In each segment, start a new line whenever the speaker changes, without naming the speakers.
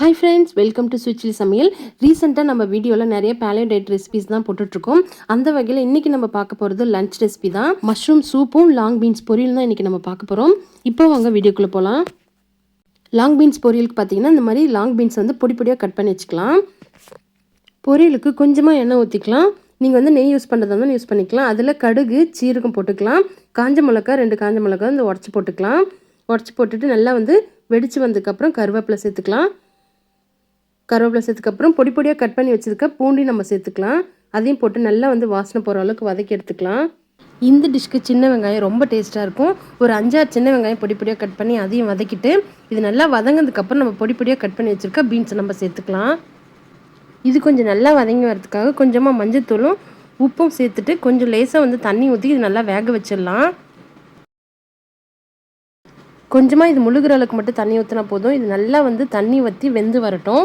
Hi friends, welcome to சுவிட்சில் சமையல். ரீசெண்டாக நம்ம வீடியோவில் நிறைய பேலியோ டயட் ரெசிபிஸ் தான் போட்டுட்ருக்கோம். அந்த வகையில் இன்றைக்கி நம்ம பார்க்க போகிறது லஞ்ச் ரெசிபி தான். மஷ்ரூம் சூப்பும் லாங் பீன்ஸ் பொரியல் தான் இன்றைக்கி நம்ம பார்க்க போகிறோம். இப்போ வாங்க வீடியோக்குள்ளே போகலாம். லாங் பீன்ஸ் பொரியலுக்கு பார்த்தீங்கன்னா இந்த மாதிரி லாங் பீன்ஸ் வந்து பொடி பொடியாக கட் பண்ணி வச்சுக்கலாம். பொரியலுக்கு கொஞ்சமாக எண்ணெய் ஊற்றிக்கலாம். நீங்கள் வந்து நெய் யூஸ் பண்ணுறதா இருந்தாலும் யூஸ் பண்ணிக்கலாம். அதில் கடுகு, சீரகம் போட்டுக்கலாம். காஞ்ச மிளகா, 2 காஞ்ச மிளகா வந்து உடச்சி போட்டுக்கலாம். உடச்சி போட்டுட்டு நல்லா வந்து வெடித்து வந்ததுக்கப்புறம் கருவேப்பிலை சேர்த்துக்கலாம். கருவேப்பிலை சேர்த்துக்கப்புறம் பொடி பொடியாக கட் பண்ணி வச்சுருக்க பூண்டி நம்ம சேர்த்துக்கலாம். அதையும் போட்டு நல்லா வந்து வாசனை போகிற அளவுக்கு வதக்கி எடுத்துக்கலாம். இந்த டிஷ்க்கு சின்ன வெங்காயம் ரொம்ப டேஸ்ட்டாக இருக்கும். ஒரு 5-6 சின்ன வெங்காயம் பொடி பொடியாக கட் பண்ணி அதையும் வதக்கிட்டு இது நல்லா வதங்கினதுக்கப்புறம் நம்ம பொடி பொடியாக கட் பண்ணி வச்சுருக்க பீன்ஸை நம்ம சேர்த்துக்கலாம். இது கொஞ்சம் நல்லா வதங்கி வரதுக்காக கொஞ்சமாக மஞ்சத்தூளும் உப்பும் சேர்த்துட்டு கொஞ்சம் லேசாக வந்து தண்ணி ஊற்றி இது நல்லா வேக வச்சிடலாம். கொஞ்சமாக இது முழுகிற அளவுக்கு மட்டும் தண்ணி ஊற்றினா போதும். இது நல்லா வந்து தண்ணி ஊற்றி வெந்து வரட்டும்.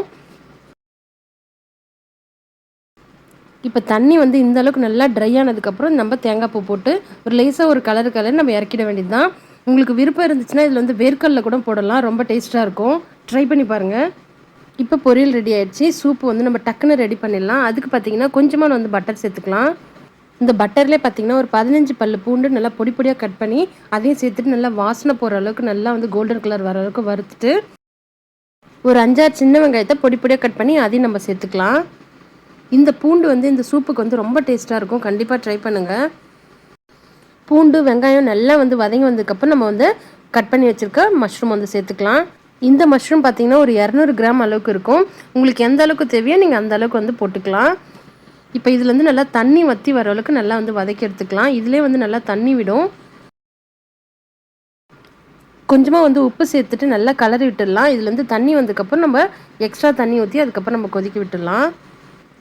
இப்போ தண்ணி வந்து இந்த அளவுக்கு நல்லா ட்ரை ஆனதுக்கப்புறம் நம்ம தேங்காய் பூ போட்டு ஒரு லேசாக ஒரு கலர் நம்ம இறக்கிட வேண்டியது தான். உங்களுக்கு விருப்பம் இருந்துச்சுன்னா இதில் வந்து வேர்க்கடலை கூட போடலாம். ரொம்ப டேஸ்ட்டாக இருக்கும். ட்ரை பண்ணி பாருங்கள். இப்போ பொரியல் ரெடி ஆகிடுச்சு. சூப்பு வந்து நம்ம டக்குன்னு ரெடி பண்ணிடலாம். அதுக்கு பார்த்திங்கன்னா கொஞ்சமாக வந்து பட்டர் சேர்த்துக்கலாம். இந்த பட்டர்லேயே பார்த்திங்கன்னா ஒரு 15 பல்லு பூண்டு நல்லா பொடி பொடியாக கட் பண்ணி அதையும் சேர்த்துட்டு நல்லா வாசனை போகிற அளவுக்கு நல்லா வந்து கோல்டன் கலர் வர அளவுக்கு வறுத்துட்டு ஒரு 5-6 சின்ன வெங்காயத்தை பொடி பொடியாக கட் பண்ணி அதையும் நம்ம சேர்த்துக்கலாம். இந்த பூண்டு வந்து இந்த சூப்புக்கு வந்து ரொம்ப டேஸ்ட்டாக இருக்கும். கண்டிப்பாக ட்ரை பண்ணுங்கள். பூண்டு வெங்காயம் நல்லா வந்து வதங்கி வந்ததுக்கப்புறம் நம்ம வந்து கட் பண்ணி வச்சுருக்க மஷ்ரூம் வந்து சேர்த்துக்கலாம். இந்த மஷ்ரூம் பார்த்திங்கன்னா ஒரு 200 கிராம் அளவுக்கு இருக்கும். உங்களுக்கு எந்த அளவுக்கு தேவையோ நீங்கள் அந்த அளவுக்கு வந்து போட்டுக்கலாம். இப்போ இதில் வந்து நல்லா தண்ணி வற்றி வர அளவுக்கு நல்லா வந்து வதக்கி எடுத்துக்கலாம். இதிலே வந்து நல்லா தண்ணி விடும். கொஞ்சமாக வந்து உப்பு சேர்த்துட்டு நல்லா கலரி விட்டுடலாம். இதில் வந்து தண்ணி வந்ததுக்கப்புறம் நம்ம எக்ஸ்ட்ரா தண்ணி ஊற்றி அதுக்கப்புறம் நம்ம கொதிக்க விட்டுடலாம்.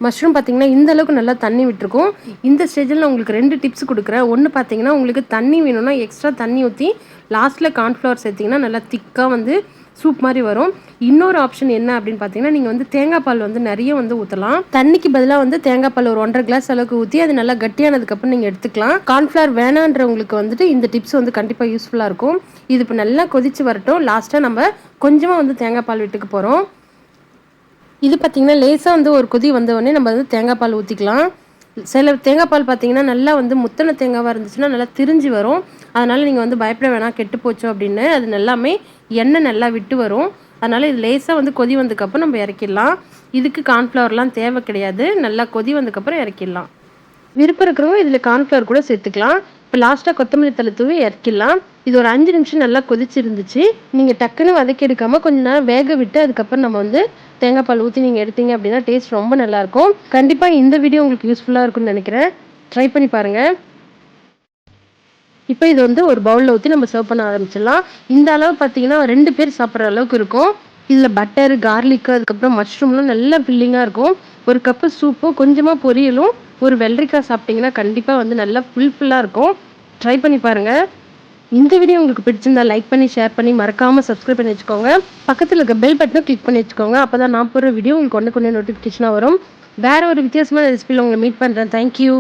மஷ்ரூம் பார்த்திங்கன்னா இந்த அளவுக்கு நல்லா தண்ணி விட்டுருக்கும். இந்த ஸ்டேஜில் நான் உங்களுக்கு 2 டிப்ஸ் கொடுக்குறேன். ஒன்று பார்த்திங்கன்னா உங்களுக்கு தண்ணி வேணும்னா எக்ஸ்ட்ரா தண்ணி ஊற்றி லாஸ்ட்டில் கார்ன்ஃப்ளவர் சேர்த்திங்கன்னா நல்லா திக்காக வந்து சூப் மாதிரி வரும். இன்னொரு ஆப்ஷன் என்ன அப்படின்னு பார்த்தீங்கன்னா நீங்கள் வந்து தேங்காய் பால் வந்து நிறைய வந்து ஊற்றலாம். தண்ணிக்கு பதிலாக வந்து தேங்காய் பால் ஒரு 1.5 கிளாஸ் அளவுக்கு ஊற்றி அது நல்லா கட்டியானதுக்கப்புறம் நீங்கள் எடுத்துக்கலாம். கார்ன்ஃப்ளவர் வேணான்றவங்களுக்கு வந்துட்டு இந்த டிப்ஸ் வந்து கண்டிப்பாக யூஸ்ஃபுல்லாக இருக்கும். இது இப்போ நல்லா கொதித்து வரட்டும். லாஸ்ட்டாக நம்ம கொஞ்சமாக வந்து தேங்காய் பால் விட்டுக்க போகிறோம். இது பார்த்திங்கன்னா லேசாக வந்து ஒரு கொதி வந்தவொடனே நம்ம வந்து தேங்காய் பால் ஊற்றிக்கலாம். சில தேங்காய் பால் பார்த்திங்கன்னா நல்லா வந்து முத்தின தேங்காவாக இருந்துச்சுன்னா நல்லா திரிஞ்சு வரும். அதனால் நீங்கள் வந்து பயப்பட வேணாம் கெட்டு போச்சோம் அப்படின்னு. அது நல்லாமே எண்ணெய் நல்லா விட்டு வரும். அதனால் இது லேசாக வந்து கொதி வந்ததுக்கப்புறம் நம்ம இறக்கிடலாம். இதுக்கு கார்ன்ஃப்ளவர்லாம் தேவை கிடையாது. நல்லா கொதி வந்ததுக்கப்புறம் இறக்கிடலாம். விருப்பம் இருக்கிறவங்க இதில் கார்ன்ஃப்ளவர் கூட சேர்த்துக்கலாம். இப்போ லாஸ்ட்டாக கொத்தமல்லி தழை தூவி இறக்கிடலாம். இது ஒரு 5 நிமிஷம் நல்லா கொதிச்சிருந்துச்சு. நீங்கள் டக்குன்னு வதக்கி எடுக்காமல் கொஞ்சம் நேரம் வேக விட்டு அதுக்கப்புறம் நம்ம வந்து தேங்காய் பால் ஊற்றி நீங்கள் எடுத்தீங்க அப்படின்னா டேஸ்ட் ரொம்ப நல்லாயிருக்கும். கண்டிப்பாக இந்த வீடியோ உங்களுக்கு யூஸ்ஃபுல்லாக இருக்கும்னு நினைக்கிறேன். ட்ரை பண்ணி பாருங்கள். இப்போ இது வந்து ஒரு பவுலில் ஊற்றி நம்ம சர்வ் பண்ண ஆரம்பிச்சிடலாம். இந்த அளவு பார்த்தீங்கன்னா 2 பேர் சாப்பிட்ற அளவுக்கு இருக்கும். இதில் பட்டர், கார்லிக்கு, அதுக்கப்புறம் மஷ்ரூம்லாம் நல்லா ஃபில்லிங்காக இருக்கும். ஒரு கப்பு சூப்பும் கொஞ்சமாக பொரியலும் ஒரு வெள்ளரிக்காய் சாப்பிட்டிங்கன்னா கண்டிப்பாக வந்து நல்லா ஃபுல்லாக இருக்கும். ட்ரை பண்ணி பாருங்கள். இந்த வீடியோ உங்களுக்கு பிடிச்சிருந்தா லைக் பண்ணி ஷேர் பண்ணி மறக்காமல் சப்ஸ்கிரைப் பண்ணி வச்சுக்கோங்க. பக்கத்தில் இருக்க பெல் பட்டனை கிளிக் பண்ணி வச்சுக்கோங்க. அப்போ தான் நான் போடுற வீடியோ உங்களுக்கு ஒன்று நோட்டிஃபிகேஷனாக வரும். வேறு ஒரு வித்தியாசமான ரெசிபியில் உங்களை மீட் பண்ணுறேன். தேங்க்யூ.